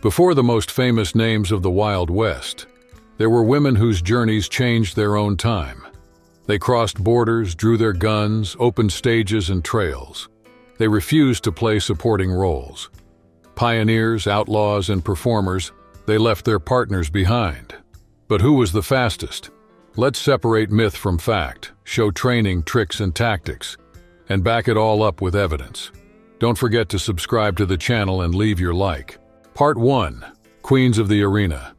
Before the most famous names of the Wild West, there were women whose journeys changed their own time. They crossed borders, drew their guns, opened stages and trails. They refused to play supporting roles. Pioneers, outlaws, and performers, they left their partners behind. But who was the fastest? Let's separate myth from fact, show training, tricks, and tactics, and back it all up with evidence. Don't forget to subscribe to the channel and leave your like. Part 1. Queens of the Arena.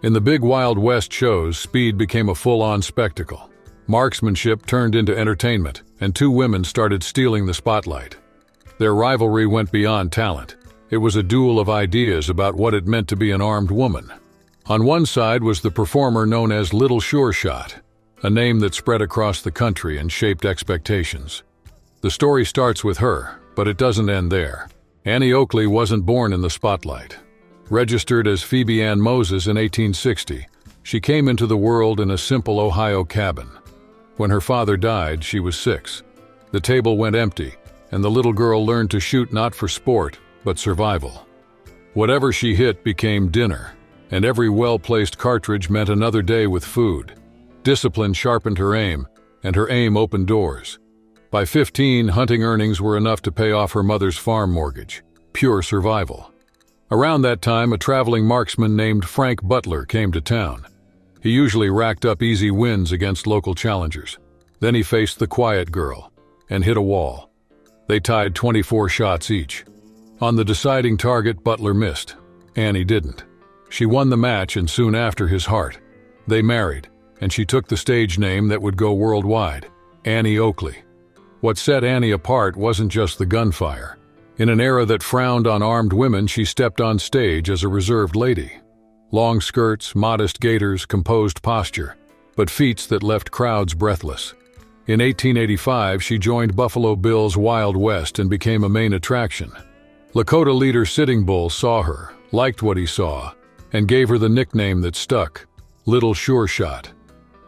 In the big Wild West shows, speed became a full-on spectacle. Marksmanship turned into entertainment, and two women started stealing the spotlight. Their rivalry went beyond talent. It was a duel of ideas about what it meant to be an armed woman. On one side was the performer known as Little Sure Shot, a name that spread across the country and shaped expectations. The story starts with her, but it doesn't end there. Annie Oakley wasn't born in the spotlight. Registered as Phoebe Ann Moses in 1860, she came into the world in a simple Ohio cabin. When her father died, she was 6. The table went empty, and the little girl learned to shoot not for sport, but survival. Whatever she hit became dinner, and every well-placed cartridge meant another day with food. Discipline sharpened her aim, and her aim opened doors. By 15, hunting earnings were enough to pay off her mother's farm mortgage. Pure survival. Around that time, a traveling marksman named Frank Butler came to town. He usually racked up easy wins against local challengers. Then he faced the quiet girl and hit a wall. They tied 24 shots each. On the deciding target, Butler missed. Annie didn't. She won the match, and soon after, his heart. They married, and she took the stage name that would go worldwide, Annie Oakley. What set Annie apart wasn't just the gunfire. In an era that frowned on armed women, she stepped on stage as a reserved lady. Long skirts, modest gaiters, composed posture, but feats that left crowds breathless. In 1885, she joined Buffalo Bill's Wild West and became a main attraction. Lakota leader Sitting Bull saw her, liked what he saw, and gave her the nickname that stuck, Little Sure Shot.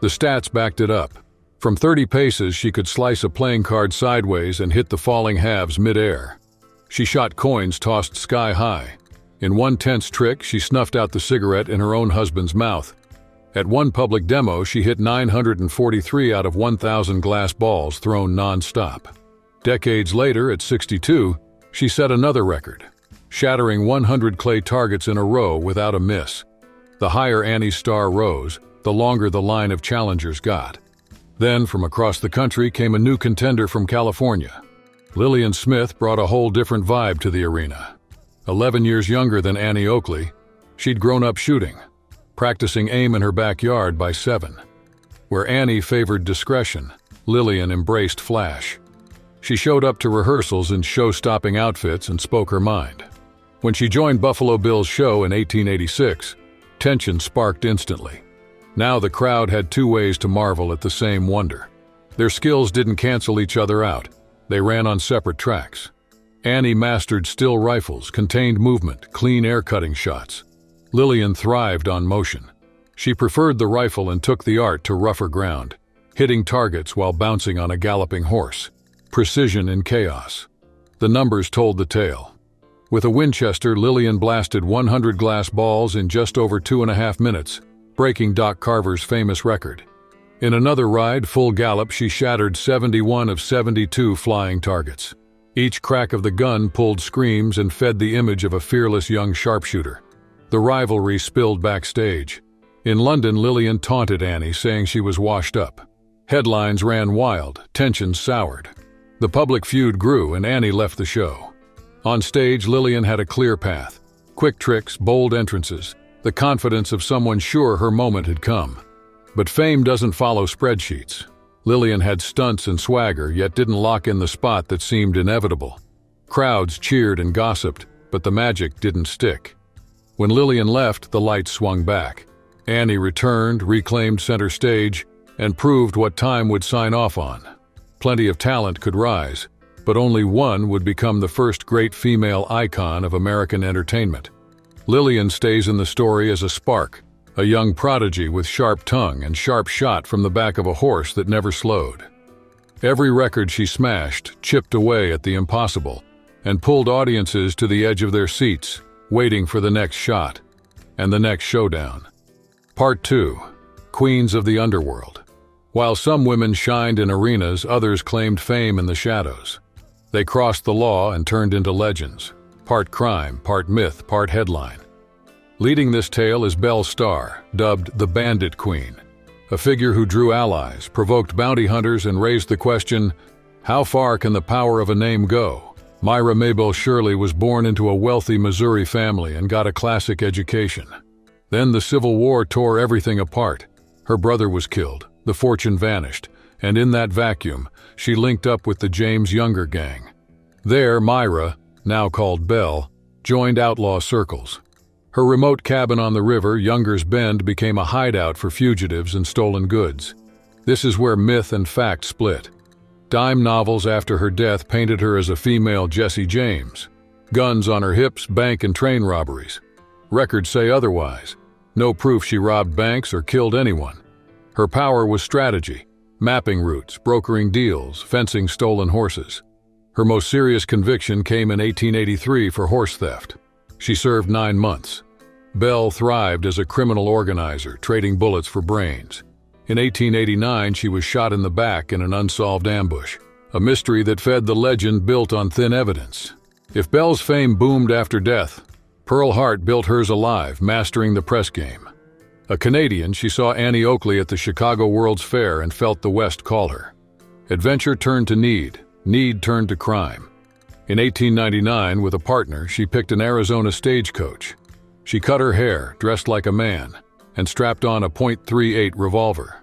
The stats backed it up. From 30 paces, she could slice a playing card sideways and hit the falling halves mid-air. She shot coins tossed sky high. In one tense trick, she snuffed out the cigarette in her own husband's mouth. At one public demo, she hit 943 out of 1,000 glass balls thrown non-stop. Decades later, at 62, she set another record, shattering 100 clay targets in a row without a miss. The higher Annie's star rose, the longer the line of challengers got. Then, from across the country came a new contender from California. Lillian Smith brought a whole different vibe to the arena. 11 years younger than Annie Oakley, she'd grown up shooting, practicing aim in her backyard by 7. Where Annie favored discretion, Lillian embraced flash. She showed up to rehearsals in show-stopping outfits and spoke her mind. When she joined Buffalo Bill's show in 1886, tension sparked instantly. Now the crowd had two ways to marvel at the same wonder. Their skills didn't cancel each other out. They ran on separate tracks. Annie mastered still rifles, contained movement, clean air-cutting shots. Lillian thrived on motion. She preferred the rifle and took the art to rougher ground, hitting targets while bouncing on a galloping horse. Precision in chaos. The numbers told the tale. With a Winchester, Lillian blasted 100 glass balls in just over 2.5 minutes, breaking Doc Carver's famous record. In another ride, full gallop, she shattered 71 of 72 flying targets. Each crack of the gun pulled screams and fed the image of a fearless young sharpshooter. The rivalry spilled backstage. In London, Lillian taunted Annie, saying she was washed up. Headlines ran wild, tensions soured. The public feud grew, and Annie left the show. On stage, Lillian had a clear path. Quick tricks, bold entrances, the confidence of someone sure her moment had come. But fame doesn't follow spreadsheets. Lillian had stunts and swagger, yet didn't lock in the spot that seemed inevitable. Crowds cheered and gossiped, but the magic didn't stick. When Lillian left, the lights swung back. Annie returned, reclaimed center stage, and proved what time would sign off on. Plenty of talent could rise, but only one would become the first great female icon of American entertainment. Lillian stays in the story as a spark, a young prodigy with sharp tongue and sharp shot from the back of a horse that never slowed. Every record she smashed chipped away at the impossible and pulled audiences to the edge of their seats. waiting for the next shot and the next showdown. Part 2. Queens of the Underworld. While some women shined in arenas, others claimed fame in the shadows. They crossed the law and turned into legends, part crime, part myth, part headline. Leading this tale is Belle Starr, dubbed the Bandit Queen, a figure who drew allies, provoked bounty hunters, and raised the question, how far can the power of a name go? Myra Mabel Shirley was born into a wealthy Missouri family and got a classic education. Then the Civil War tore everything apart. Her brother was killed, the fortune vanished, and in that vacuum, she linked up with the James Younger gang. There, Myra, now called Belle, joined outlaw circles. Her remote cabin on the river, Younger's Bend, became a hideout for fugitives and stolen goods. This is where myth and fact split. Dime novels after her death painted her as a female Jesse James. Guns on her hips, bank and train robberies. Records say otherwise. No proof she robbed banks or killed anyone. Her power was strategy, mapping routes, brokering deals, fencing stolen horses. Her most serious conviction came in 1883 for horse theft. She served 9 months. Belle thrived as a criminal organizer, trading bullets for brains. In 1889, she was shot in the back in an unsolved ambush, a mystery that fed the legend built on thin evidence. If Belle's fame boomed after death, Pearl Hart built hers alive, mastering the press game. A Canadian, she saw Annie Oakley at the Chicago World's Fair and felt the West call her. Adventure turned to need turned to crime. In 1899, with a partner, she picked an Arizona stagecoach. She cut her hair, dressed like a man, and strapped on a .38 revolver.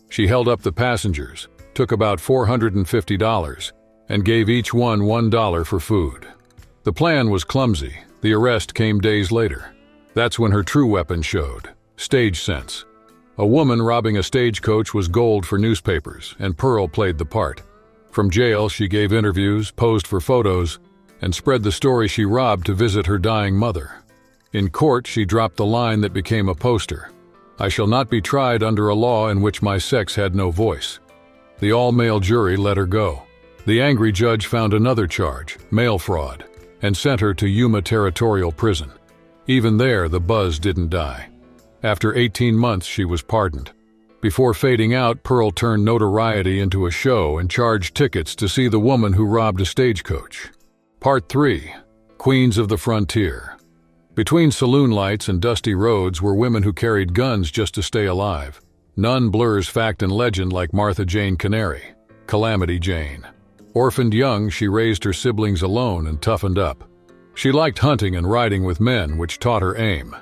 She held up the passengers, took about $450, and gave each one $1 for food. The plan was clumsy. The arrest came days later. That's when her true weapon showed: stage sense. A woman robbing a stagecoach was gold for newspapers, and Pearl played the part. From jail, she gave interviews, posed for photos, and spread the story she robbed to visit her dying mother. In court, she dropped the line that became a poster: "I shall not be tried under a law in which my sex had no voice." The all-male jury let her go. The angry judge found another charge, mail fraud, and sent her to Yuma Territorial Prison. Even there, the buzz didn't die. After 18 months, she was pardoned. Before fading out, Pearl turned notoriety into a show and charged tickets to see the woman who robbed a stagecoach. Part 3. Queens of the Frontier. Between saloon lights and dusty roads were women who carried guns just to stay alive. None blurs fact and legend like Martha Jane Canary, Calamity Jane. Orphaned young, she raised her siblings alone and toughened up. She liked hunting and riding with men, which taught her aim.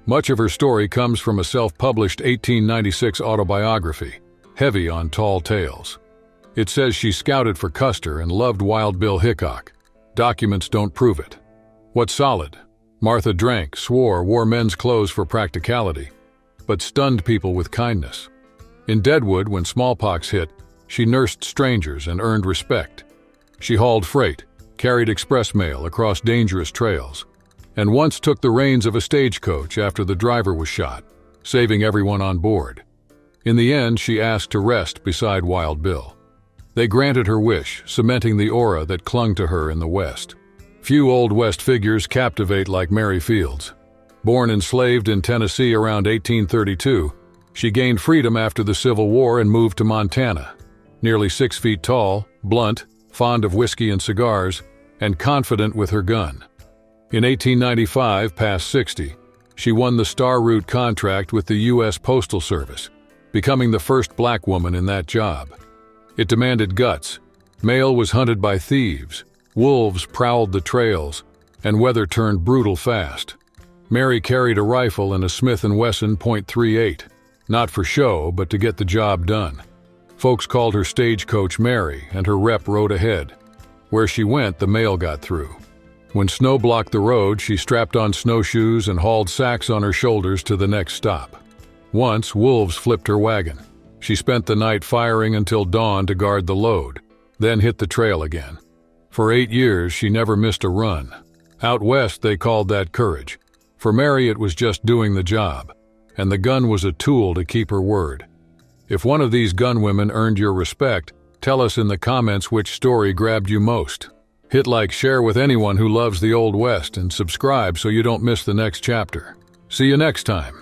Much of her story comes from a self-published 1896 autobiography, heavy on tall tales. It says she scouted for Custer and loved Wild Bill Hickok. Documents don't prove it. What's solid? Martha drank, swore, wore men's clothes for practicality, but stunned people with kindness. In Deadwood, when smallpox hit, she nursed strangers and earned respect. She hauled freight, carried express mail across dangerous trails, and once took the reins of a stagecoach after the driver was shot, saving everyone on board. In the end, she asked to rest beside Wild Bill. They granted her wish, cementing the aura that clung to her in the West. Few Old West figures captivate like Mary Fields. Born enslaved in Tennessee around 1832, she gained freedom after the Civil War and moved to Montana. Nearly 6 feet tall, blunt, fond of whiskey and cigars, and confident with her gun. In 1895, past 60, she won the Star Route contract with the U.S. Postal Service, becoming the first black woman in that job. It demanded guts. Mail was hunted by thieves. Wolves prowled the trails, and weather turned brutal fast. Mary carried a rifle and a Smith & Wesson .38, not for show, but to get the job done. Folks called her Stagecoach Mary, and her rep rode ahead. Where she went, the mail got through. When snow blocked the road, she strapped on snowshoes and hauled sacks on her shoulders to the next stop. Once, wolves flipped her wagon. She spent the night firing until dawn to guard the load, then hit the trail again. For 8 years, she never missed a run. Out west, they called that courage. For Mary, it was just doing the job, and the gun was a tool to keep her word. If one of these gunwomen earned your respect, tell us in the comments which story grabbed you most. Hit like, share with anyone who loves the Old West, and subscribe so you don't miss the next chapter. See you next time.